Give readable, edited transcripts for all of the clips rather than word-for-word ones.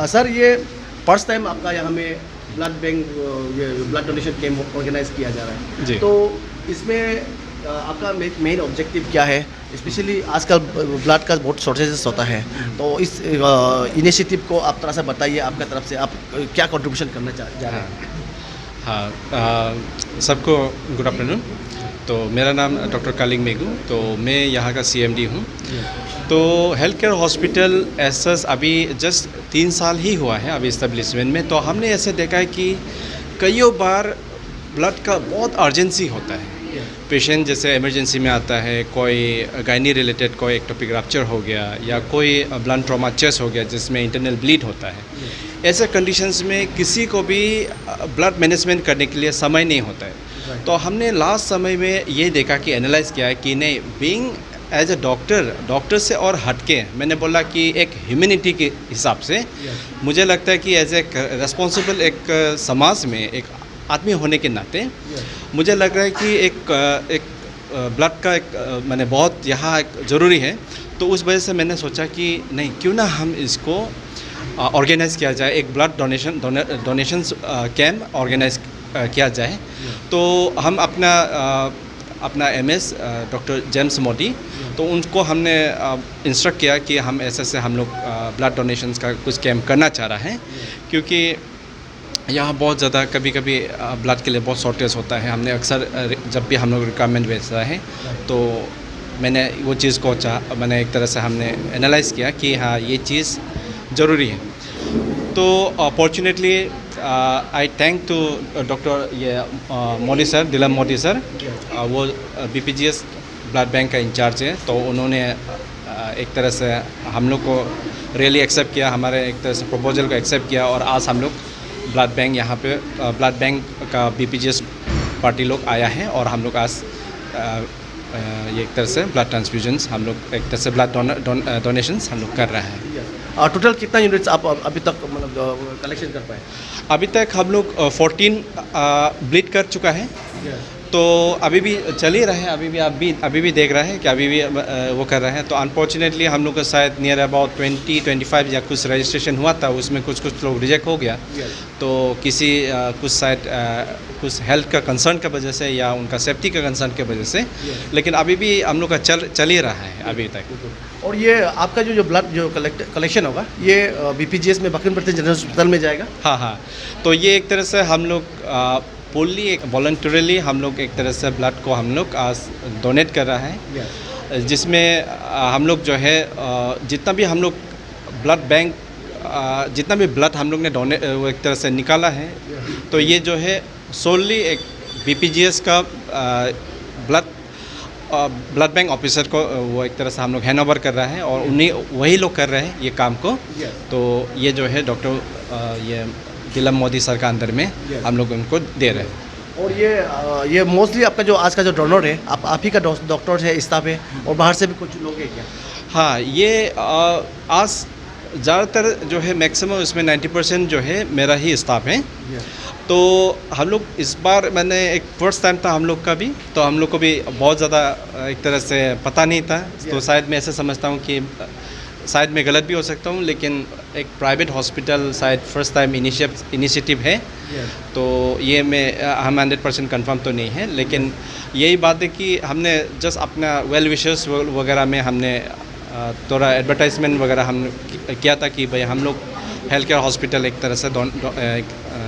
Sir ये first time आपका यहाँ में ब्लड बैंक ये ब्लड डोनेशन कैंप ऑर्गेनाइज किया जा रहा है जी। तो इसमें आपका मेन ऑब्जेक्टिव क्या है? स्पेशली आजकल ब्लड का बहुत शॉर्टेजेस होता है तो इस इनिशिएटिव को आप थोड़ा सा बताइए, आपका तरफ से आप क्या कंट्रीब्यूशन करना जा रहे हैं? हाँ, सबको गुड आफ्टरनून। तो मेरा नाम डॉक्टर कालिंग मेगू, तो मैं यहाँ का CMD हूँ। तो हेल्थ केयर हॉस्पिटल ऐसा अभी जस्ट 3 साल ही हुआ है अभी इस्टेब्लिशमेंट में। तो हमने ऐसे देखा है कि कईयों बार ब्लड का बहुत अर्जेंसी होता है। पेशेंट जैसे इमरजेंसी में आता है, कोई गायनी रिलेटेड कोई एक्टोपिक रप्चर हो गया या कोई ब्लड ट्रॉमा चेस्ट हो गया जिसमें इंटरनल ब्लीड होता है। ऐसे कंडीशंस में किसी को भी ब्लड मैनेजमेंट करने के लिए समय नहीं होता है। तो हमने लास्ट समय में ये देखा कि एनालाइज़ किया है कि नहीं, बीइंग एज ए डॉक्टर से और हटके मैंने बोला कि एक ह्यूमैनिटी के हिसाब से मुझे लगता है कि एज ए रेस्पॉन्सिबल एक समाज में एक आदमी होने के नाते मुझे लग रहा है कि एक ब्लड का एक मैंने बहुत यहाँ ज़रूरी है। तो उस वजह से मैंने सोचा कि नहीं, क्यों ना हम इसको ऑर्गेनाइज़ किया जाए, एक ब्लड डोनेशन कैम्प ऑर्गेनाइज किया जाए। तो हम अपना MS डॉक्टर जेम्स मोदी, तो उनको हमने इंस्ट्रक्ट किया कि हम ऐसे से हम लोग ब्लड डोनेशंस का कुछ कैंप करना चाह रहा है, क्योंकि यहाँ बहुत ज़्यादा कभी कभी ब्लड के लिए बहुत शॉर्टेज होता है। हमने अक्सर जब भी हम लोग रिक्वायरमेंट भेजता है तो मैंने वो चीज़ को मैंने एक तरह से हमने एनालाइज़ किया कि हाँ, ये चीज़ ज़रूरी है। तो fortunately I thank to doctor Modi sir, Dilam Modi sir, वो BPGS ब्लड बैंक का इंचार्ज है। तो उन्होंने एक तरह से हम लोग को रियली एक्सेप्ट किया, हमारे एक तरह से प्रपोजल को एक्सेप्ट किया और आज हम लोग ब्लड बैंक यहाँ पे ब्लड बैंक का BPGS पार्टी लोग आया है और हम लोग आज ये एक तरह से ब्लड ट्रांसफ्यूजन्स हम लोग एक तरह से ब्लड डोनेशंस हम लोग कर रहे हैं। टोटल कितना यूनिट्स आप अभी तक मतलब कलेक्शन कर पाए? अभी तक हम लोग 14 ब्लीड कर चुका है। तो अभी भी चल ही रहे हैं, अभी भी देख रहे हैं कि अभी भी वो कर रहे हैं। तो अनफॉर्चुनेटली हम लोग का शायद नियर अबाउट 20-25 या कुछ रजिस्ट्रेशन हुआ था, उसमें कुछ लोग रिजेक्ट हो गया। तो किसी कुछ शायद कुछ हेल्थ का कंसर्न की वजह से या उनका सेफ्टी का कंसर्न की वजह से, लेकिन अभी भी हम लोग का चल ही रहा है अभी तक। और ये आपका जो ब्लड जो कलेक्शन होगा ये BPGS में बकिन जनरल हॉस्पिटल में जाएगा? हाँ, तो ये एक तरह से हम लोग फुल्ली एक वॉलंटरीली हम लोग एक तरह से ब्लड को हम लोग आज डोनेट कर रहा है, जिसमें हम लोग जो है जितना भी हम लोग ब्लड बैंक जितना भी ब्लड हम लोग ने डोनेट वो एक तरह से निकाला है, तो ये जो है सोलली एक BPGS का ब्लड बैंक ऑफिसर को वो एक तरह से हम लोग हैंड ओवर कर रहा है और वही लोग कर रहे हैं ये काम को। तो ये जो है डॉक्टर ये दिलम मोदी सर का अंदर में हम लोग उनको दे रहे हैं। और ये मोस्टली आपका जो आज का जो डोनर है आप ही का डॉक्टर है, स्टाफ है, और बाहर से भी कुछ लोग हैं क्या? हाँ, ये आज ज़्यादातर जो है मैक्सिमम इसमें 90% जो है मेरा ही स्टाफ है। तो हम लोग इस बार मैंने एक फर्स्ट टाइम था हम लोग का भी, तो हम लोग को भी बहुत ज़्यादा एक तरह से पता नहीं था। तो शायद मैं ऐसे समझता हूँ कि शायद मैं गलत भी हो सकता हूँ, लेकिन एक प्राइवेट हॉस्पिटल शायद फर्स्ट टाइम इनिशिएटिव है। तो ये हम 100% कंफर्म तो नहीं है, लेकिन यही बात है कि हमने जस्ट अपना वेल विशेस वगैरह में हमने थोड़ा एडवर्टाइजमेंट वगैरह हम किया था कि भाई हम लोग हेल्थ केयर हॉस्पिटल एक तरह से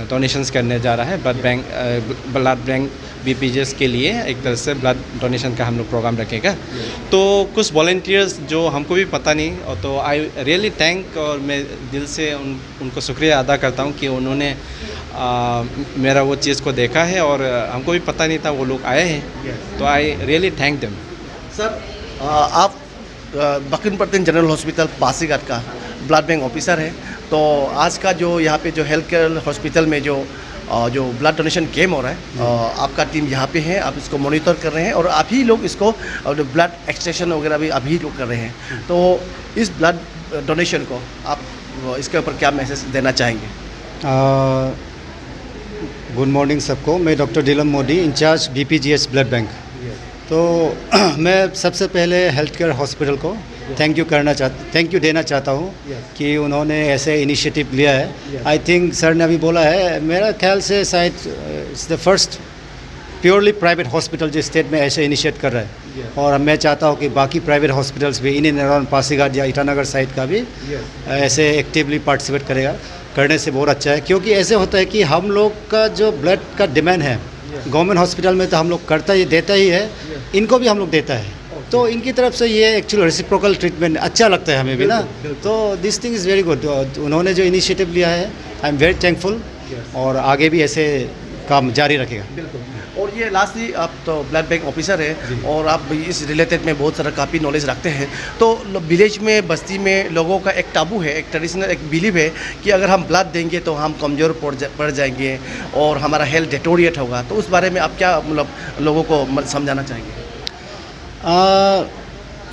डोनेशंस करने जा रहा है ब्लड बैंक BPGS के लिए, एक तरह से ब्लड डोनेशन का हम लोग प्रोग्राम रखेगा। तो कुछ वॉलंटियर्स जो हमको भी पता नहीं, और तो आई रियली थैंक, और मैं दिल से उनको शुक्रिया अदा करता हूँ कि उन्होंने मेरा वो चीज़ को देखा है और हमको भी पता नहीं था वो लोग आए हैं। तो I really thank them. Sir आप बकिन जनरल हॉस्पिटल पासीघाट का ब्लड बैंक ऑफिसर है, तो आज का जो यहाँ पे जो हेल्थ केयर हॉस्पिटल में जो ब्लड डोनेशन कैम्प हो रहा है, आपका टीम यहाँ पे है, आप इसको मॉनिटर कर रहे हैं और आप ही लोग इसको ब्लड एक्सट्रैक्शन वगैरह भी अभी लोग कर रहे हैं। तो इस ब्लड डोनेशन को आप इसके ऊपर क्या मैसेज देना चाहेंगे? गुड मॉर्निंग सबको। मैं doctor Dilam Modi, incharge BPGS blood bank. तो मैं सबसे पहले हेल्थ केयर हॉस्पिटल को थैंक यू देना चाहता हूँ कि उन्होंने ऐसे इनिशिएटिव लिया है। आई थिंक सर ने अभी बोला है, मेरा ख्याल से शायद it's the first purely private hospital जो स्टेट में ऐसे इनिशिएट कर रहा है। और मैं चाहता हूँ कि बाकी प्राइवेट हॉस्पिटल्स भी इन एंड अराउंड पासीघाट या ईटानगर साइड का भी ऐसे एक्टिवली पार्टिसिपेट करने से बहुत अच्छा है। क्योंकि ऐसे होता है कि हम लोग का जो ब्लड का डिमांड है गवर्नमेंट हॉस्पिटल में तो हम लोग देता ही है, इनको भी हम लोग देता है। तो इनकी तरफ से ये एक्चुअली रेसिप्रोकल ट्रीटमेंट अच्छा लगता है हमें भी ना। तो this thing is very good. उन्होंने जो इनिशिएटिव लिया है आई एम वेरी थैंकफुल, और आगे भी ऐसे काम जारी रखेगा। बिल्कुल। और ये लास्टली आप तो ब्लड बैंक ऑफिसर है और आप इस रिलेटेड में बहुत सारा काफ़ी नॉलेज रखते हैं। तो विलेज में, बस्ती में लोगों का एक टाबू है, एक ट्रेडिशनल एक बिलीव है कि अगर हम ब्लड देंगे तो हम कमज़ोर पड़ जाएंगे और हमारा हेल्थ डिटोरिएट होगा। तो उस बारे में आप क्या मतलब लोगों को समझाना चाहेंगे?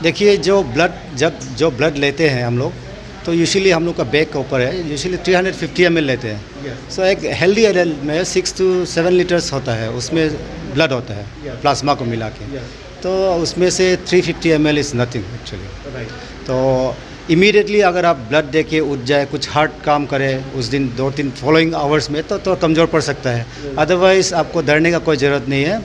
देखिए, जो ब्लड लेते हैं हम लोग, तो यूजुअली हम लोग का बैग के ऊपर है, यूजुअली 350 ml लेते हैं। सो एक हेल्दी एडल्ट में 6 to 7 लीटर्स होता है, उसमें ब्लड होता है प्लाज्मा को मिला के। तो उसमें से 350 ml इज़ नथिंग एक्चुअली। तो इमीडिएटली अगर आप ब्लड दे के उठ जाए, कुछ हार्ड काम करे उस दिन 2-3 फॉलोइंग आवर्स में, तो कमज़ोर पड़ सकता है। अदरवाइज़ आपको डरने का कोई ज़रूरत नहीं है।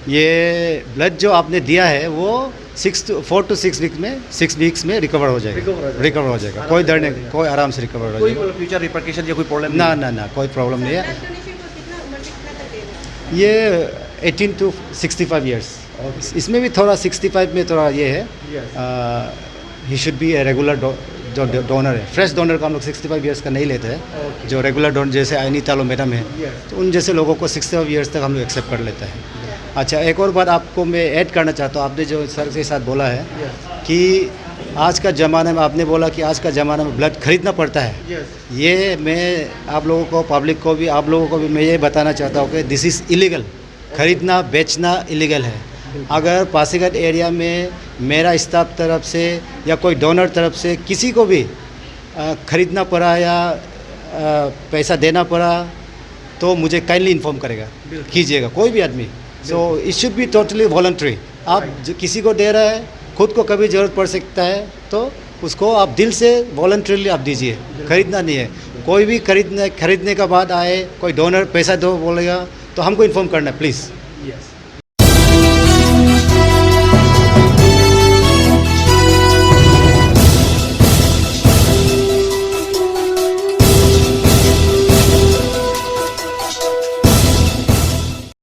ये ब्लड जो आपने दिया है वो 4 to 6 वीक्स में रिकवर हो जाएगा। कोई डरने, कोई आराम से रिकवर हो जाएगा। कोई फ्यूचर रिपरकशन या कोई प्रॉब्लम? ना, कोई प्रॉब्लम नहीं है। ये 18 to 65 ईयर्स। इसमें भी थोड़ा 65 में थोड़ा ये है, he should be a regular जो डोनर है। फ्रेश डोनर का हम लोग 65 ईयर्स का नहीं लेते हैं। जो रेगुलर डोनर जैसे आइनी तालो मैडम है, तो उन जैसे लोगों को 65 ईयर्स तक हम लोग एक्सेप्ट कर लेते हैं। अच्छा, एक और बात आपको मैं ऐड करना चाहता हूँ। आपने जो सर के साथ बोला है कि आज का ज़माना में, आपने बोला कि आज का ज़माना में ब्लड खरीदना पड़ता है। ये मैं आप लोगों को, पब्लिक को भी, आप लोगों को भी मैं ये बताना चाहता हूँ कि दिस इज़ इलीगल। खरीदना बेचना इलीगल है। अगर पासीघाट एरिया में मेरा स्टाफ तरफ से या कोई डोनर तरफ से किसी को भी खरीदना पड़ा या पैसा देना पड़ा, तो मुझे काइंडली इन्फॉर्म कीजिएगा, कोई भी आदमी। So it should be totally voluntary. आप किसी को दे रहा है, खुद को कभी ज़रूरत पड़ सकता है, तो उसको आप दिल से वॉलंटरीली आप दीजिए। खरीदना नहीं है। कोई भी खरीदने के बाद आए, कोई डोनर पैसा दो बोलेगा, तो हमको इन्फॉर्म करना है प्लीज़। यस।